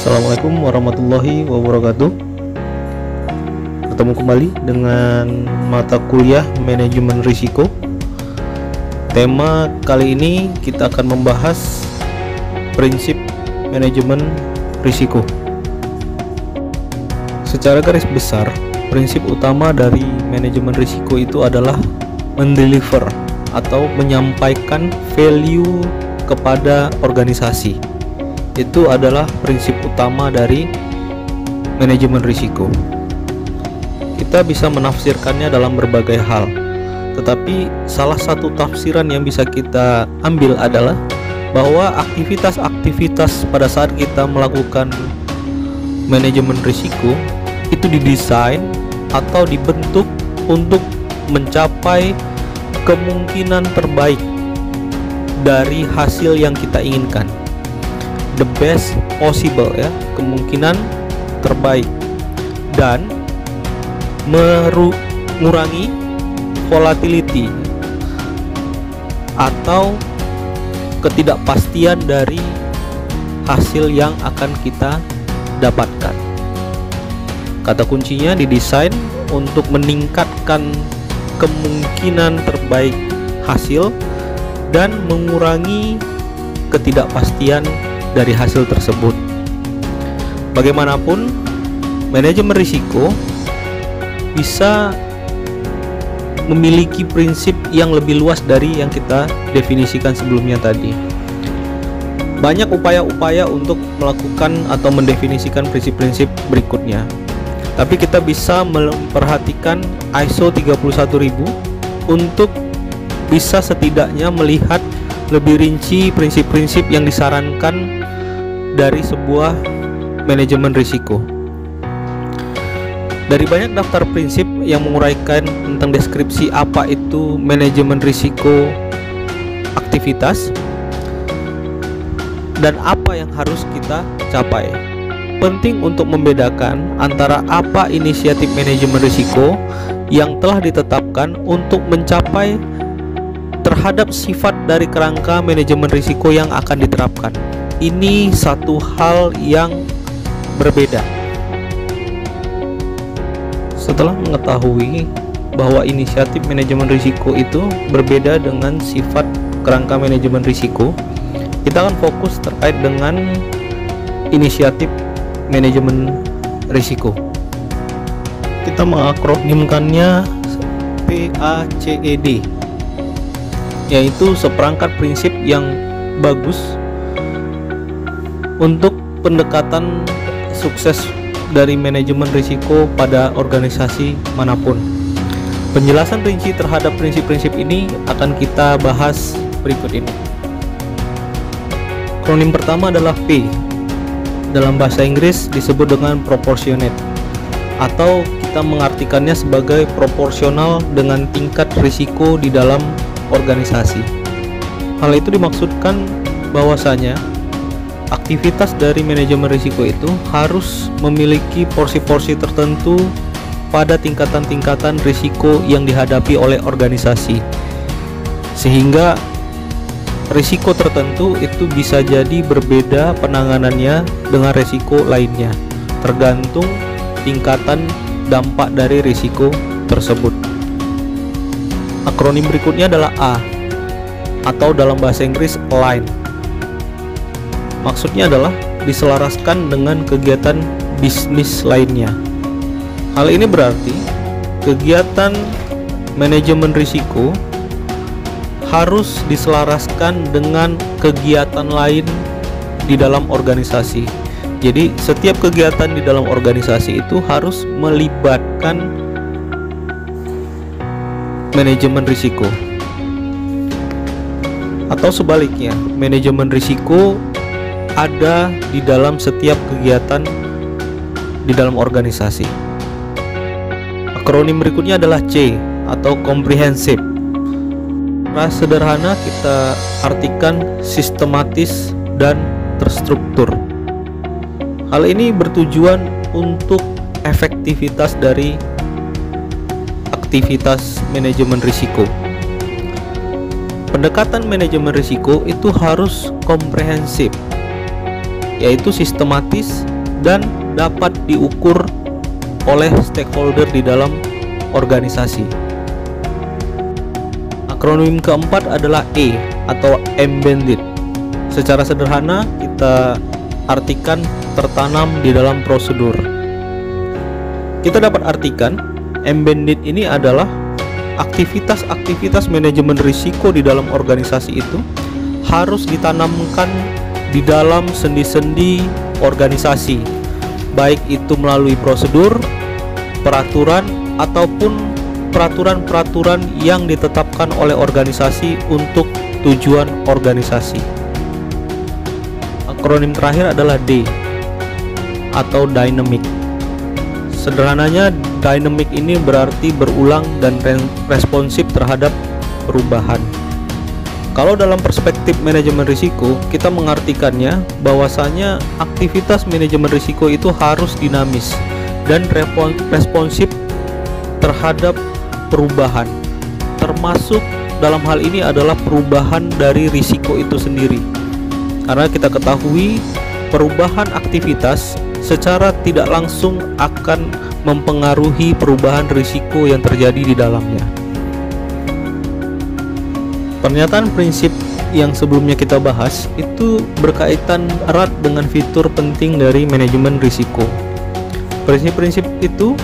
Assalamualaikum warahmatullahi wabarakatuh. Bertemu kembali dengan mata kuliah manajemen risiko. Tema kali ini kita akan membahas prinsip manajemen risiko. Secara garis besar, prinsip utama dari manajemen risiko itu adalah mendeliver atau menyampaikan value kepada organisasi. Itu adalah prinsip utama dari manajemen risiko. Kita bisa menafsirkannya dalam berbagai hal, tetapi salah satu tafsiran yang bisa kita ambil adalah bahwa aktivitas-aktivitas pada saat kita melakukan manajemen risiko itu didesain atau dibentuk untuk mencapai kemungkinan terbaik dari hasil yang kita inginkan. The best possible, ya, kemungkinan terbaik, dan mengurangi volatility atau ketidakpastian dari hasil yang akan kita dapatkan. Kata kuncinya didesain untuk meningkatkan kemungkinan terbaik hasil dan mengurangi ketidakpastian dari hasil tersebut. Bagaimanapun, manajemen risiko bisa memiliki prinsip yang lebih luas dari yang kita definisikan sebelumnya tadi. Banyak upaya-upaya untuk melakukan atau mendefinisikan prinsip-prinsip berikutnya. Tapi kita bisa memperhatikan ISO 31000 untuk bisa setidaknya melihat lebih rinci prinsip-prinsip yang disarankan dari sebuah manajemen risiko. Dari banyak daftar prinsip yang menguraikan tentang deskripsi apa itu manajemen risiko aktivitas dan apa yang harus kita capai. Penting untuk membedakan antara apa inisiatif manajemen risiko yang telah ditetapkan untuk mencapai terhadap sifat dari kerangka manajemen risiko yang akan diterapkan. Ini satu hal yang berbeda. Setelah mengetahui bahwa inisiatif manajemen risiko itu berbeda dengan sifat kerangka manajemen risiko, kita akan fokus terkait dengan inisiatif manajemen risiko. Kita mengakronimkannya PACED, yaitu seperangkat prinsip yang bagus untuk pendekatan sukses dari manajemen risiko pada organisasi manapun. Penjelasan rinci terhadap prinsip-prinsip ini akan kita bahas berikut ini. Akronim pertama adalah P. Dalam bahasa Inggris disebut dengan proportionate, atau kita mengartikannya sebagai proporsional dengan tingkat risiko di dalam organisasi. Hal itu dimaksudkan bahwasanya aktivitas dari manajemen risiko itu harus memiliki porsi-porsi tertentu pada tingkatan-tingkatan risiko yang dihadapi oleh organisasi, sehingga risiko tertentu itu bisa jadi berbeda penanganannya dengan risiko lainnya, tergantung tingkatan dampak dari risiko tersebut. Akronim berikutnya adalah A, atau dalam bahasa Inggris align. Maksudnya adalah diselaraskan dengan kegiatan bisnis lainnya. Hal ini berarti kegiatan manajemen risiko harus diselaraskan dengan kegiatan lain di dalam organisasi. Jadi setiap kegiatan di dalam organisasi itu harus melibatkan manajemen risiko. Atau sebaliknya, manajemen risiko ada di dalam setiap kegiatan di dalam organisasi. Akronim berikutnya adalah C, atau comprehensive. Secara sederhana kita artikan sistematis dan terstruktur. Hal ini bertujuan untuk efektivitas dari aktivitas manajemen risiko. Pendekatan manajemen risiko itu harus komprehensif, yaitu sistematis dan dapat diukur oleh stakeholder di dalam organisasi. Akronim keempat adalah E atau embedded. Secara sederhana kita artikan tertanam di dalam prosedur. Kita dapat artikan embedded ini adalah aktivitas-aktivitas manajemen risiko di dalam organisasi itu harus ditanamkan di dalam sendi-sendi organisasi, baik itu melalui prosedur, peraturan, ataupun peraturan-peraturan yang ditetapkan oleh organisasi untuk tujuan organisasi. Akronim terakhir adalah D atau dynamic. Sederhananya, dynamic ini berarti berulang dan responsif terhadap perubahan. Kalau dalam perspektif manajemen risiko, kita mengartikannya bahwasanya aktivitas manajemen risiko itu harus dinamis dan responsif terhadap perubahan. Termasuk dalam hal ini adalah perubahan dari risiko itu sendiri. Karena kita ketahui perubahan aktivitas secara tidak langsung akan mempengaruhi perubahan risiko yang terjadi di dalamnya. Pernyataan prinsip yang sebelumnya kita bahas itu berkaitan erat dengan fitur penting dari manajemen risiko. Prinsip-prinsip itu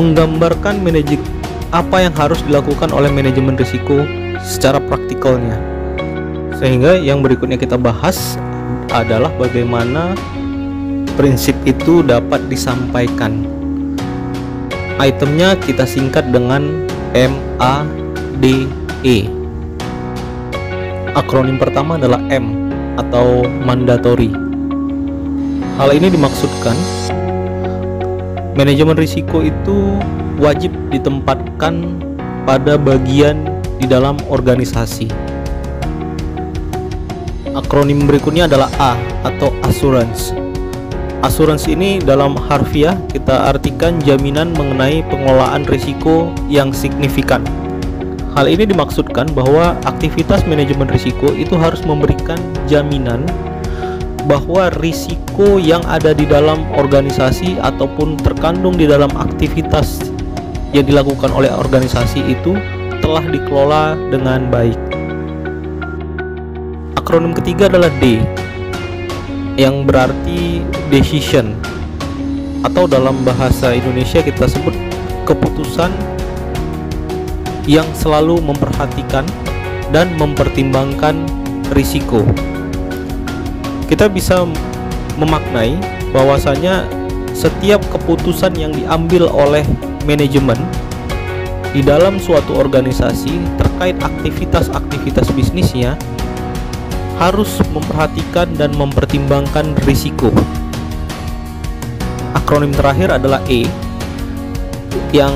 menggambarkan apa yang harus dilakukan oleh manajemen risiko secara praktikalnya. Sehingga yang berikutnya kita bahas adalah bagaimana prinsip itu dapat disampaikan. Itemnya kita singkat dengan MADE. Akronim pertama adalah M atau mandatory. Hal ini dimaksudkan manajemen risiko itu wajib ditempatkan pada bagian di dalam organisasi. Akronim berikutnya adalah A atau assurance. Assurance ini dalam harfiah kita artikan jaminan mengenai pengelolaan risiko yang signifikan. Hal ini dimaksudkan bahwa aktivitas manajemen risiko itu harus memberikan jaminan bahwa risiko yang ada di dalam organisasi ataupun terkandung di dalam aktivitas yang dilakukan oleh organisasi itu telah dikelola dengan baik. Akronim ketiga adalah D yang berarti decision, atau dalam bahasa Indonesia kita sebut keputusan yang selalu memperhatikan dan mempertimbangkan risiko. Kita bisa memaknai bahwasanya setiap keputusan yang diambil oleh manajemen di dalam suatu organisasi terkait aktivitas-aktivitas bisnisnya harus memperhatikan dan mempertimbangkan risiko. Akronim terakhir adalah E yang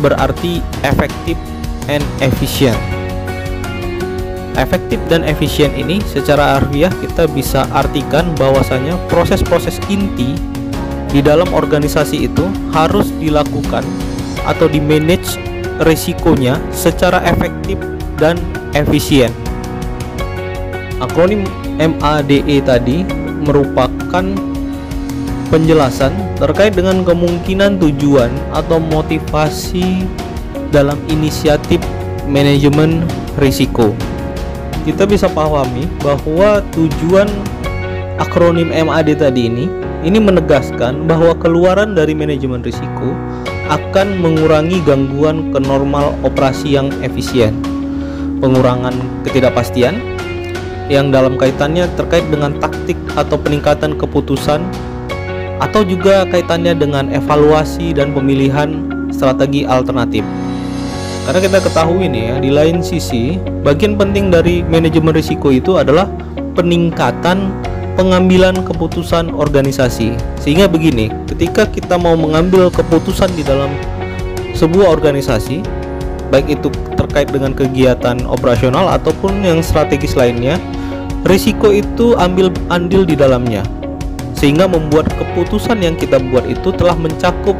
berarti effective and efficient. Efektif dan efisien ini secara harfiah kita bisa artikan bahwasanya proses-proses inti di dalam organisasi itu harus dilakukan atau di-manage risikonya secara efektif dan efisien. Akronim MADE tadi merupakan penjelasan terkait dengan kemungkinan tujuan atau motivasi dalam inisiatif manajemen risiko. Kita bisa pahami bahwa tujuan akronim MAD tadi ini menegaskan bahwa keluaran dari manajemen risiko akan mengurangi gangguan ke normal operasi yang efisien, pengurangan ketidakpastian yang dalam kaitannya terkait dengan taktik atau peningkatan keputusan, atau juga kaitannya dengan evaluasi dan pemilihan strategi alternatif. Karena kita ketahui nih ya, di lain sisi bagian penting dari manajemen risiko itu adalah peningkatan pengambilan keputusan organisasi. Sehingga begini, ketika kita mau mengambil keputusan di dalam sebuah organisasi, baik itu terkait dengan kegiatan operasional ataupun yang strategis lainnya, risiko itu ambil andil di dalamnya, sehingga membuat keputusan yang kita buat itu telah mencakup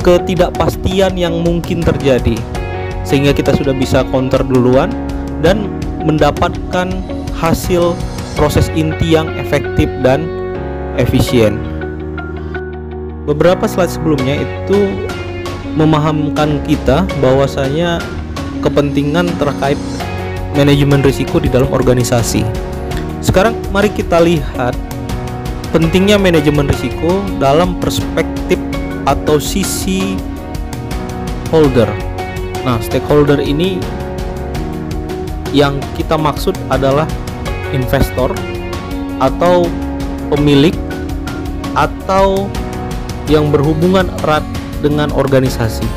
ketidakpastian yang mungkin terjadi, sehingga kita sudah bisa counter duluan dan mendapatkan hasil proses inti yang efektif dan efisien. Beberapa slide sebelumnya itu memahamkan kita bahwasanya kepentingan terkait manajemen risiko di dalam organisasi. Sekarang mari kita lihat pentingnya manajemen risiko dalam perspektif atau sisi holder. Nah, stakeholder ini yang kita maksud adalah investor atau pemilik atau yang berhubungan erat dengan organisasi.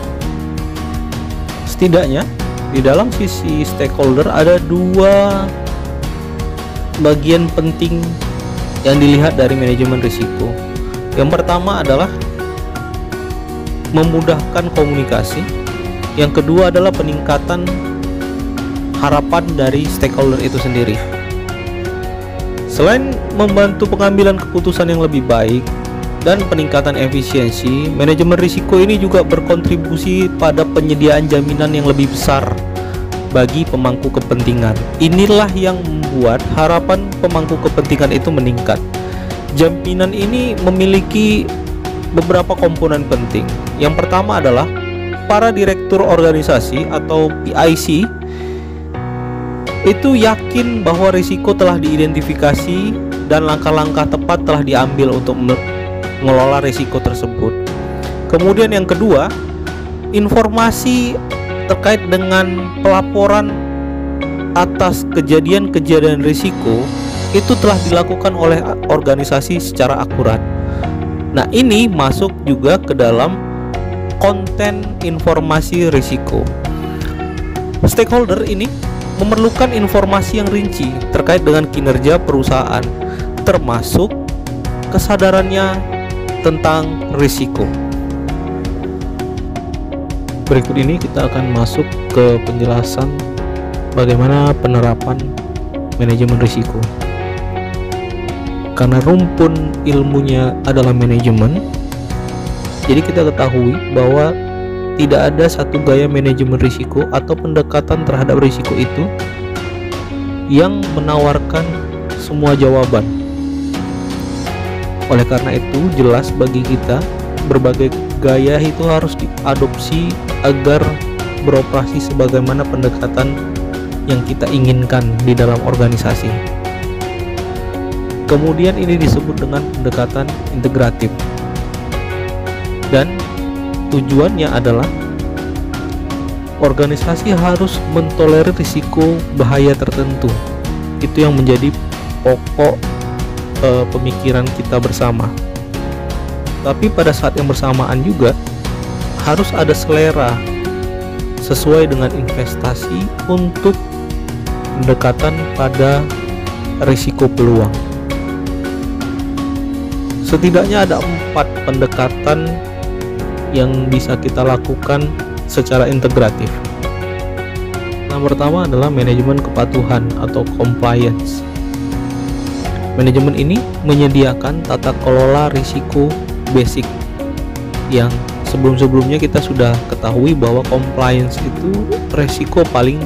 Setidaknya di dalam sisi stakeholder ada dua bagian penting yang dilihat dari manajemen risiko. Yang pertama adalah memudahkan komunikasi. Yang kedua adalah peningkatan harapan dari stakeholder itu sendiri. Selain membantu pengambilan keputusan yang lebih baik dan peningkatan efisiensi, manajemen risiko ini juga berkontribusi pada penyediaan jaminan yang lebih besar bagi pemangku kepentingan. Inilah yang membuat harapan pemangku kepentingan itu meningkat. Jaminan ini memiliki beberapa komponen penting. Yang pertama adalah para direktur organisasi atau PIC itu yakin bahwa risiko telah diidentifikasi dan langkah-langkah tepat telah diambil untuk mengelola risiko tersebut. Kemudian yang kedua, informasi terkait dengan pelaporan atas kejadian-kejadian risiko itu telah dilakukan oleh organisasi secara akurat. Nah, ini masuk juga ke dalam konten informasi risiko. Stakeholder ini memerlukan informasi yang rinci terkait dengan kinerja perusahaan, termasuk kesadarannya tentang risiko. Berikut ini kita akan masuk ke penjelasan bagaimana penerapan manajemen risiko. Karena rumpun ilmunya adalah manajemen, jadi kita ketahui bahwa tidak ada satu gaya manajemen risiko atau pendekatan terhadap risiko itu yang menawarkan semua jawaban. Oleh karena itu, jelas bagi kita berbagai gaya itu harus diadopsi agar beroperasi sebagaimana pendekatan yang kita inginkan di dalam organisasi. Kemudian ini disebut dengan pendekatan integratif. Dan tujuannya adalah organisasi harus mentolerir risiko bahaya tertentu. Itu yang menjadi pokok pemikiran kita bersama. Tapi pada saat yang bersamaan juga harus ada selera sesuai dengan investasi untuk pendekatan pada risiko peluang. Setidaknya ada 4 pendekatan yang bisa kita lakukan secara integratif. Yang pertama adalah manajemen kepatuhan atau compliance. Manajemen ini menyediakan tata kelola risiko basic yang sebelum-sebelumnya kita sudah ketahui bahwa compliance itu risiko paling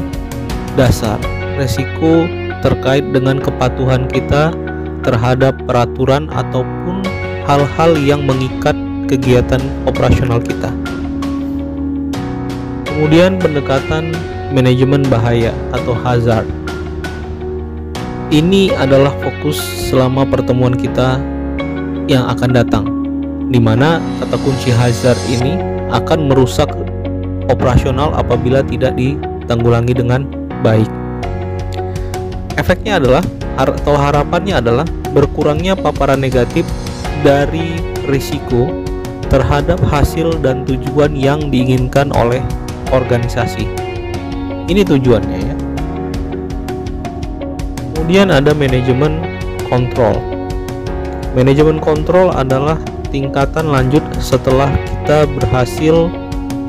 dasar, risiko terkait dengan kepatuhan kita terhadap peraturan ataupun hal-hal yang mengikat kegiatan operasional kita. Kemudian pendekatan manajemen bahaya atau hazard. Ini adalah fokus selama pertemuan kita yang akan datang, di mana kata kunci hazard ini akan merusak operasional apabila tidak ditanggulangi dengan baik. Efeknya adalah atau harapannya adalah berkurangnya paparan negatif dari risiko terhadap hasil dan tujuan yang diinginkan oleh organisasi. Ini tujuannya ya. Kemudian ada manajemen kontrol. Manajemen kontrol adalah tingkatan lanjut setelah kita berhasil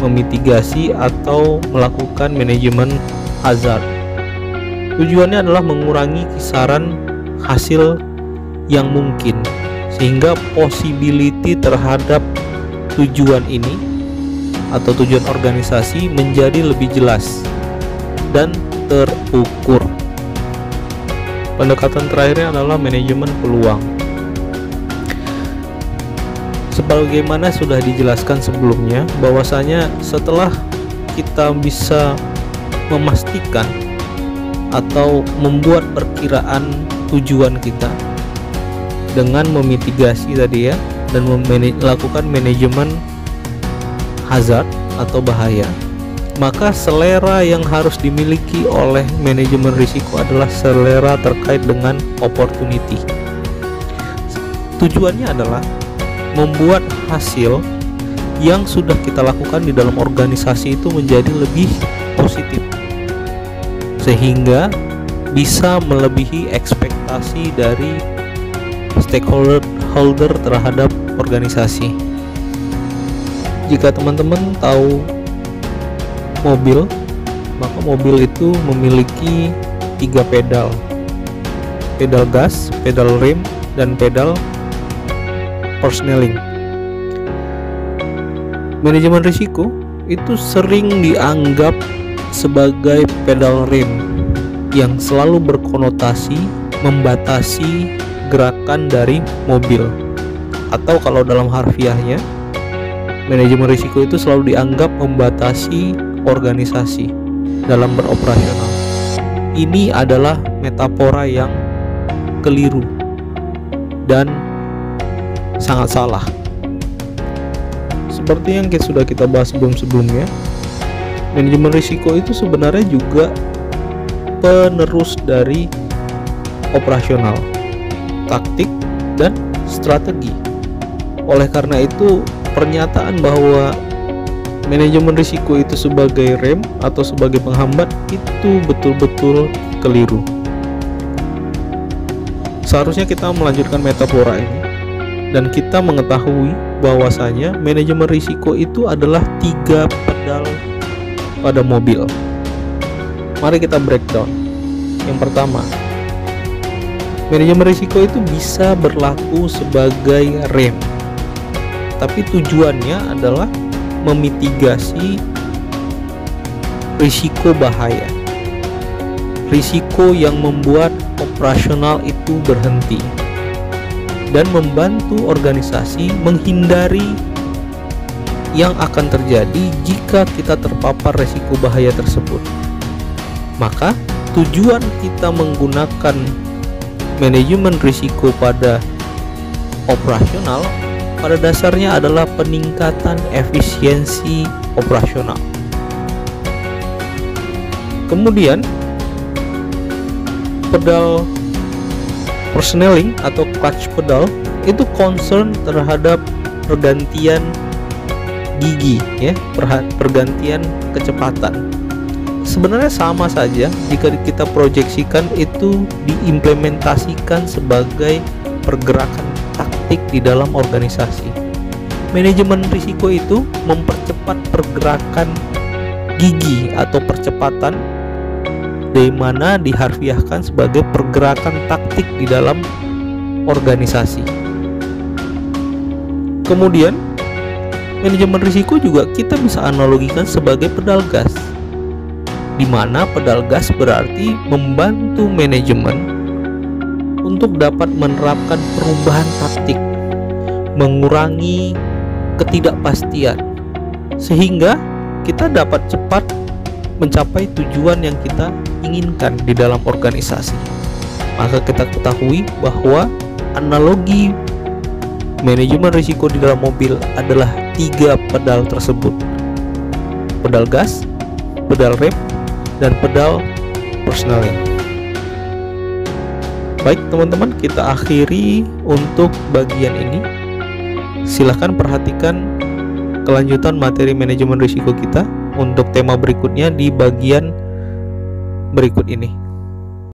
memitigasi atau melakukan manajemen hazard. Tujuannya adalah mengurangi kisaran hasil yang mungkin sehingga possibility terhadap tujuan ini atau tujuan organisasi menjadi lebih jelas dan terukur. Pendekatan terakhirnya adalah manajemen peluang. Sebagaimana sudah dijelaskan sebelumnya, bahwasanya setelah kita bisa memastikan atau membuat perkiraan tujuan kita dengan memitigasi tadi ya, dan melakukan manajemen hazard atau bahaya, maka selera yang harus dimiliki oleh manajemen risiko adalah selera terkait dengan opportunity. Tujuannya adalah membuat hasil yang sudah kita lakukan di dalam organisasi itu menjadi lebih positif, sehingga bisa melebihi ekspektasi dari stakeholder terhadap organisasi. Jika teman-teman tahu mobil, maka mobil itu memiliki 3 pedal: pedal gas, pedal rem, dan pedal persneling. Manajemen risiko itu sering dianggap sebagai pedal rem yang selalu berkonotasi membatasi gerakan dari mobil, atau kalau dalam harfiahnya, manajemen risiko itu selalu dianggap membatasi organisasi dalam beroperasional. Ini adalah metafora yang keliru dan sangat salah. Seperti yang sudah kita bahas sebelumnya, manajemen risiko itu sebenarnya juga penerus dari operasional, taktik, dan strategi. Oleh karena itu, pernyataan bahwa manajemen risiko itu sebagai rem atau sebagai penghambat itu betul-betul keliru. Seharusnya kita melanjutkan metafora ini dan kita mengetahui bahwasanya manajemen risiko itu adalah 3 pedal pada mobil. Mari kita breakdown. Yang pertama, manajemen risiko itu bisa berlaku sebagai rem, tapi tujuannya adalah memitigasi risiko bahaya, risiko yang membuat operasional itu berhenti, dan membantu organisasi menghindari yang akan terjadi jika kita terpapar risiko bahaya tersebut. Maka tujuan kita menggunakan manajemen risiko pada operasional pada dasarnya adalah peningkatan efisiensi operasional. Kemudian pedal persneling atau clutch pedal itu concern terhadap pergantian gigi ya, pergantian kecepatan. Sebenarnya sama saja jika kita proyeksikan itu diimplementasikan sebagai pergerakan taktik di dalam organisasi. Manajemen risiko itu mempercepat pergerakan gigi atau percepatan, di mana diharfiahkan sebagai pergerakan taktik di dalam organisasi. Kemudian manajemen risiko juga kita bisa analogikan sebagai pedal gas, di mana pedal gas berarti membantu manajemen untuk dapat menerapkan perubahan taktik, mengurangi ketidakpastian, sehingga kita dapat cepat mencapai tujuan yang kita inginkan di dalam organisasi. Maka kita ketahui bahwa analogi manajemen risiko di dalam mobil adalah 3 pedal tersebut: pedal gas, pedal rem, dan pedal persneling. Baik teman-teman, kita akhiri untuk bagian ini. Silahkan perhatikan kelanjutan materi manajemen risiko kita untuk tema berikutnya di bagian berikut ini.